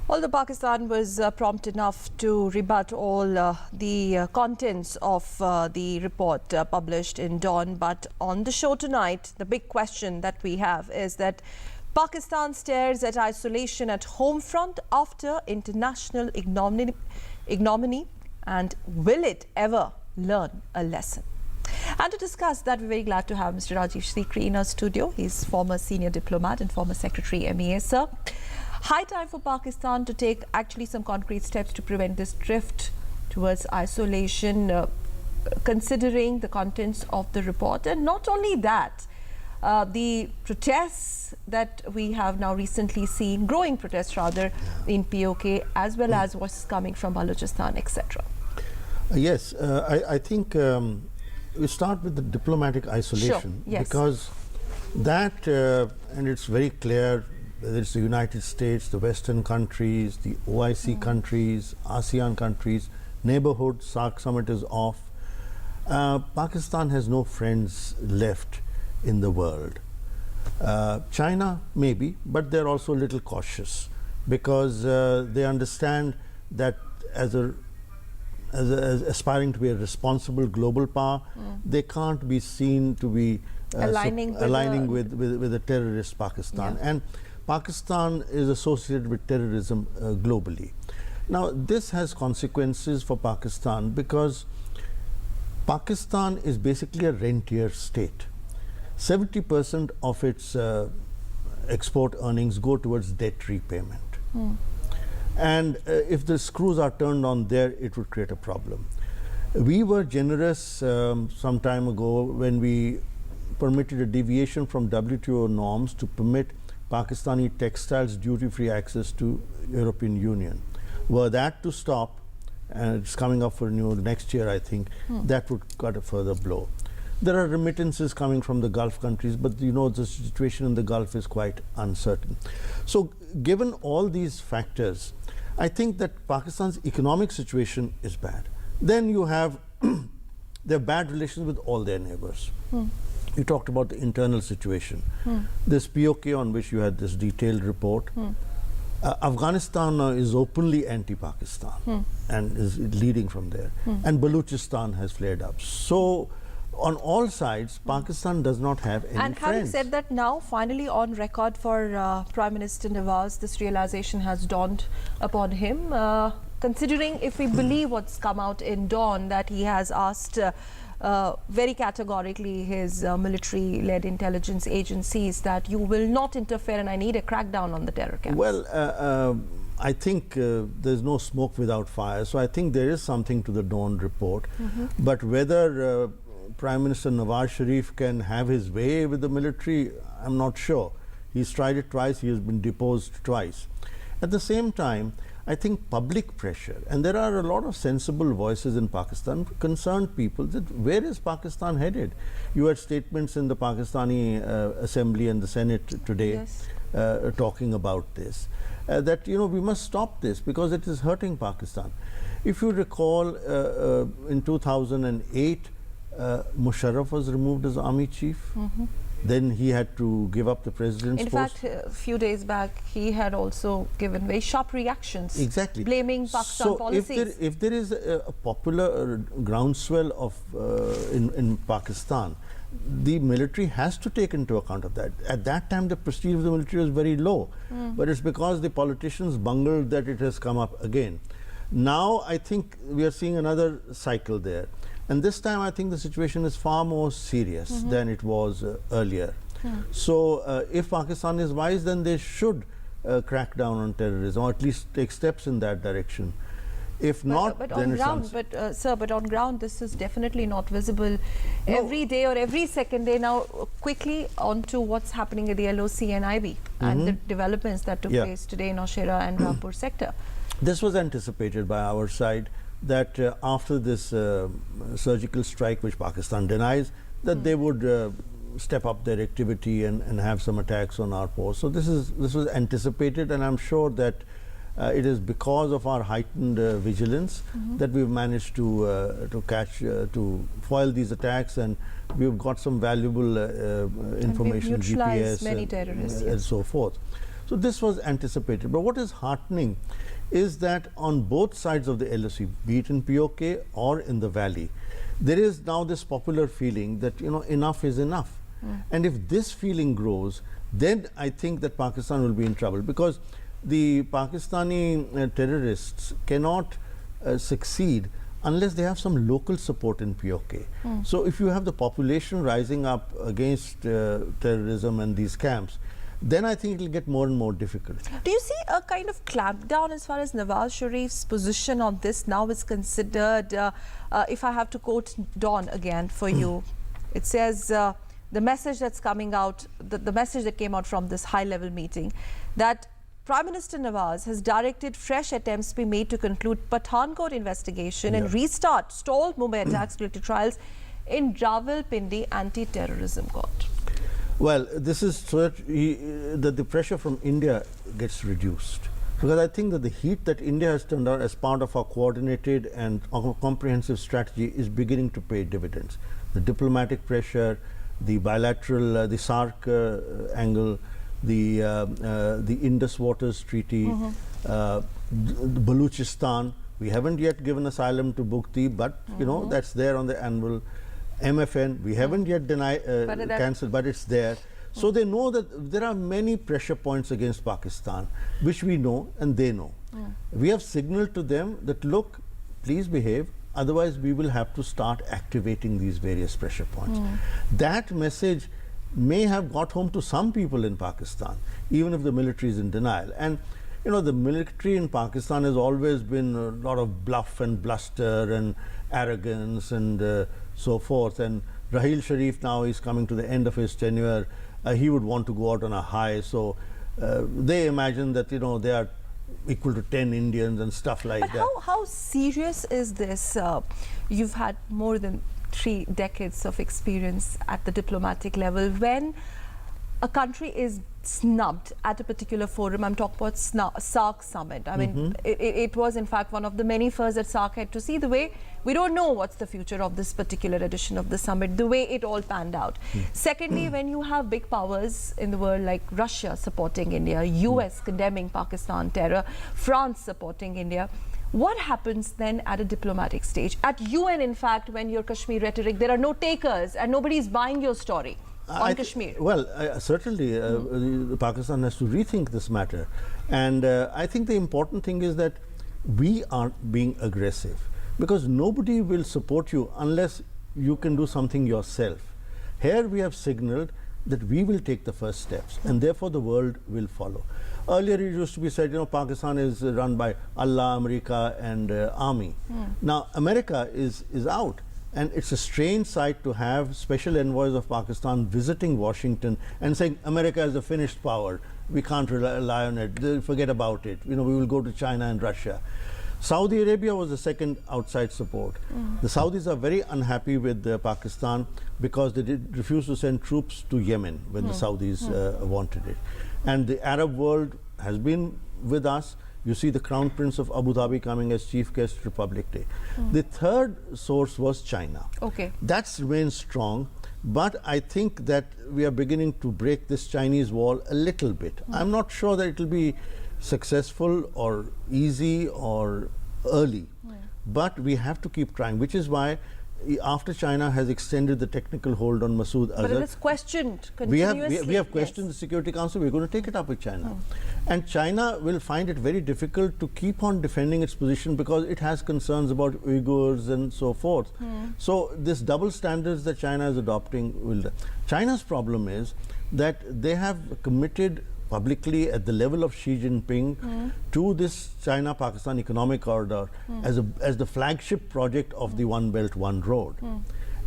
Although Pakistan was prompt enough to rebut all the contents of the report published in Dawn, but on the show tonight, the big question that we have is that Pakistan stares at isolation at home front after international ignominy, and will it ever learn a lesson? And to discuss that, we're very glad to have Mr. Rajiv Sikri in our studio. He's former senior diplomat and former Secretary MEA, sir. High time for Pakistan to take actually some concrete steps to prevent this drift towards isolation, considering the contents of the report. And not only that, the protests that we have now recently seen, growing protests rather, in POK, as well as what's coming from Balochistan, etc. Yes, I think we start with the diplomatic isolation. Sure, yes. Because that, and it's very clear, whether it's the United States, the Western countries, the OIC countries, ASEAN countries, neighborhood, SAARC summit is off. Pakistan has no friends left in the world. China, maybe, but they're also a little cautious because they understand that as aspiring to be a responsible global power, they can't be seen to be aligning with a terrorist Pakistan. Yeah. And Pakistan is associated with terrorism globally. Now, this has consequences for Pakistan because Pakistan is basically a rentier state. 70% of its export earnings go towards debt repayment. And if the screws are turned on there, it would create a problem. We were generous some time ago when we permitted a deviation from WTO norms to permit Pakistani textiles duty-free access to European Union. Were that to stop, and it's coming up for renewal next year, I think, that would cut a further blow. There are remittances coming from the Gulf countries, but you know the situation in the Gulf is quite uncertain. So given all these factors, I think that Pakistan's economic situation is bad. Then you have their bad relations with all their neighbors. You talked about the internal situation. This POK on which you had this detailed report. Afghanistan is openly anti-Pakistan and is leading from there. And Balochistan has flared up. So on all sides, Pakistan does not have any And friends. having said that, now finally on record for Prime Minister Nawaz, this realization has dawned upon him. Considering, if we believe what's come out in Dawn, that he has asked very categorically his military-led intelligence agencies that you will not interfere and I need a crackdown on the terror camps. Well, I think there's no smoke without fire. So I think there is something to the Dawn report. But whether Prime Minister Nawaz Sharif can have his way with the military, I'm not sure. He's tried it twice, he has been deposed twice. At the same time, I think public pressure, and there are a lot of sensible voices in Pakistan, concerned people, that where is Pakistan headed? You had statements in the Pakistani Assembly and the Senate today talking about this, that we must stop this because it is hurting Pakistan. If you recall, in 2008, Musharraf was removed as army chief. Then he had to give up the president's post. post. In fact, a few days back, he had also given very sharp reactions. Exactly. Blaming Pakistan policies. If there is a popular groundswell of in Pakistan, the military has to take into account of that. At that time, the prestige of the military was very low. But it's because the politicians bungled that it has come up again. Now, I think we are seeing another cycle there. And this time, I think the situation is far more serious than it was earlier. So, if Pakistan is wise, then they should crack down on terrorism, or at least take steps in that direction. If not, but then on ground, but on ground, this is definitely not visible every day or every second day. Now, quickly on to what's happening at the LOC and IB and the developments that took place today in Nowshera and Rampur sector. This was anticipated by our side, that after this surgical strike, which Pakistan denies, that they would step up their activity and have some attacks on our posts. So this was anticipated, and I'm sure that it is because of our heightened vigilance that we've managed to foil these attacks, and we've got some valuable information, and we've neutralized GPS many terrorists, and so forth. So this was anticipated. But what is heartening is that on both sides of the LOC, be it in POK or in the valley, there is now this popular feeling that, you know, enough is enough. And if this feeling grows, then I think that Pakistan will be in trouble, because the Pakistani terrorists cannot succeed unless they have some local support in POK. So if you have the population rising up against terrorism and these camps, then I think it will get more and more difficult. Do you see a kind of clampdown as far as Nawaz Sharif's position on this now is considered? If I have to quote Dawn again for you, it says the message that's coming out, the message that came out from this high-level meeting, that Prime Minister Nawaz has directed fresh attempts be made to conclude Pathankot investigation and restart stalled Mumbai attacks-related trials in Rawalpindi anti-terrorism court. Well, this is so that the pressure from India gets reduced, because I think that the heat that India has turned out as part of our coordinated and comprehensive strategy is beginning to pay dividends. The diplomatic pressure, the bilateral, the SAARC angle, the Indus Waters Treaty, Baluchistan. We haven't yet given asylum to Bukti, but you know, that's there on the anvil. MFN, we haven't yet cancelled, but it's there. So they know that there are many pressure points against Pakistan, which we know and they know. We have signaled to them that, look, please behave, otherwise we will have to start activating these various pressure points. That message may have got home to some people in Pakistan, even if the military is in denial. And you know, the military in Pakistan has always been a lot of bluff and bluster and arrogance and so forth. And Raheel Sharif now is coming to the end of his tenure. He would want to go out on a high. So they imagine that, you know, they are equal to 10 Indians and stuff like that. But how serious is this? You've had more than 3 decades of experience at the diplomatic level. When a country is snubbed at a particular forum, I'm talking about SAARC summit. I mean, it was in fact one of the many firsts that SAARC had to see, the way we don't know what's the future of this particular edition of the summit, the way it all panned out. Secondly, when you have big powers in the world like Russia supporting India, US condemning Pakistan terror, France supporting India, what happens then at a diplomatic stage? At UN, in fact, when your Kashmir rhetoric, there are no takers and nobody is buying your story on Kashmir. Well, certainly Pakistan has to rethink this matter. And I think the important thing is that we aren't being aggressive, because nobody will support you unless you can do something yourself. Here we have signaled that we will take the first steps, and therefore the world will follow. Earlier it used to be said, you know, Pakistan is run by Allah, America and army. Now America is out. And it's a strange sight to have special envoys of Pakistan visiting Washington and saying, America is a finished power. We can't rely on it. Forget about it. You know, we will go to China and Russia. Saudi Arabia was the second outside support. The Saudis are very unhappy with Pakistan because they did refuse to send troops to Yemen when the Saudis wanted it. And the Arab world has been with us. You see the Crown Prince of Abu Dhabi coming as chief guest Republic Day. The third source was China. Okay. That's remained strong, but I think that we are beginning to break this Chinese wall a little bit. I'm not sure that it will be successful or easy or early, but we have to keep trying, which is why after China has extended the technical hold on Masood Azhar, but it is questioned continuously. We have questioned the Security Council. We're going to take it up with China. And China will find it very difficult to keep on defending its position because it has concerns about Uyghurs and so forth. So this double standards that China is adopting will... China's problem is that they have committed publicly at the level of Xi Jinping to this China-Pakistan economic corridor as the flagship project of the One Belt, One Road.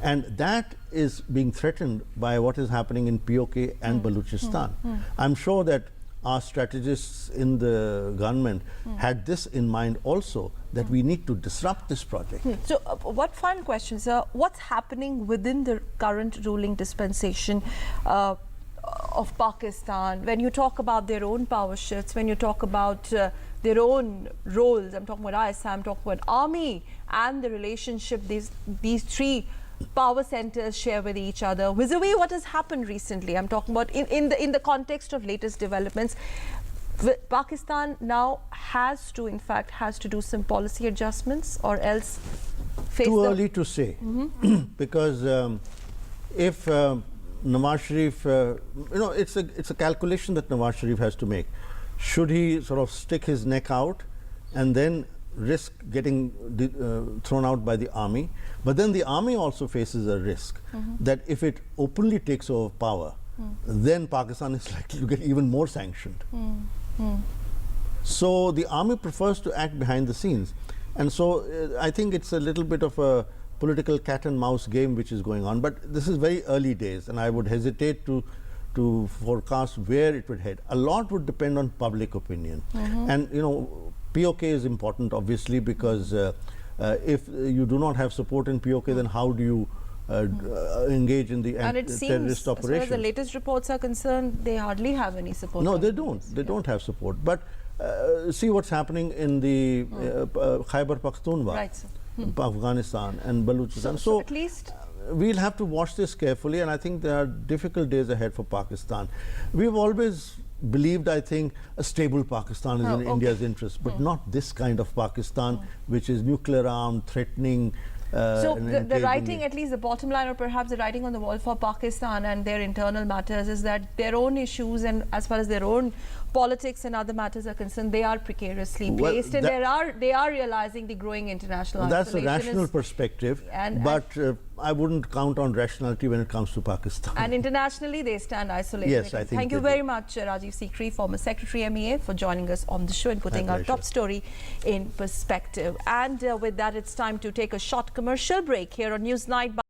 And that is being threatened by what is happening in POK and Baluchistan. I'm sure that our strategists in the government had this in mind also, that we need to disrupt this project. So what final question, sir? What's happening within the current ruling dispensation of Pakistan, when you talk about their own power shifts, when you talk about their own roles? I'm talking about ISI, I'm talking about army, and the relationship these 3 power centers share with each other, vis-a-vis what has happened recently. I'm talking about in the context of latest developments. Pakistan now has to, in fact, do some policy adjustments, or else face Too the early to say, because if Nawaz Sharif, it's a calculation that Nawaz Sharif has to make. Should he sort of stick his neck out and then risk getting thrown out by the army? But then the army also faces a risk that if it openly takes over power, then Pakistan is likely to get even more sanctioned. So the army prefers to act behind the scenes. And so I think it's a little bit of a political cat and mouse game which is going on. But this is very early days, and I would hesitate to forecast where it would head. A lot would depend on public opinion. And POK is important, obviously, because if you do not have support in POK, then how do you engage in the terrorist operations? As far as the latest reports are concerned, they hardly have any support. No, they don't. They don't have support. But see what's happening in the Khyber Pakhtunkhwa, Right, Afghanistan and Balochistan. So at least we'll have to watch this carefully, and I think there are difficult days ahead for Pakistan. We've always believed, I think, a stable Pakistan is in India's interest, but not this kind of Pakistan, which is nuclear armed, threatening. So the writing, at least the bottom line, or perhaps the writing on the wall for Pakistan and their internal matters, is that their own issues, and as far as their own politics and other matters are concerned, they are precariously placed, and they are realizing the growing international isolation. That's a rational perspective, but I wouldn't count on rationality when it comes to Pakistan. And internationally, they stand isolated. Yes, I think. Thank you very much, Rajiv Sikri, former Secretary MEA, for joining us on the show and putting our top story in perspective. And with that, it's time to take a short commercial break here on Newsnight.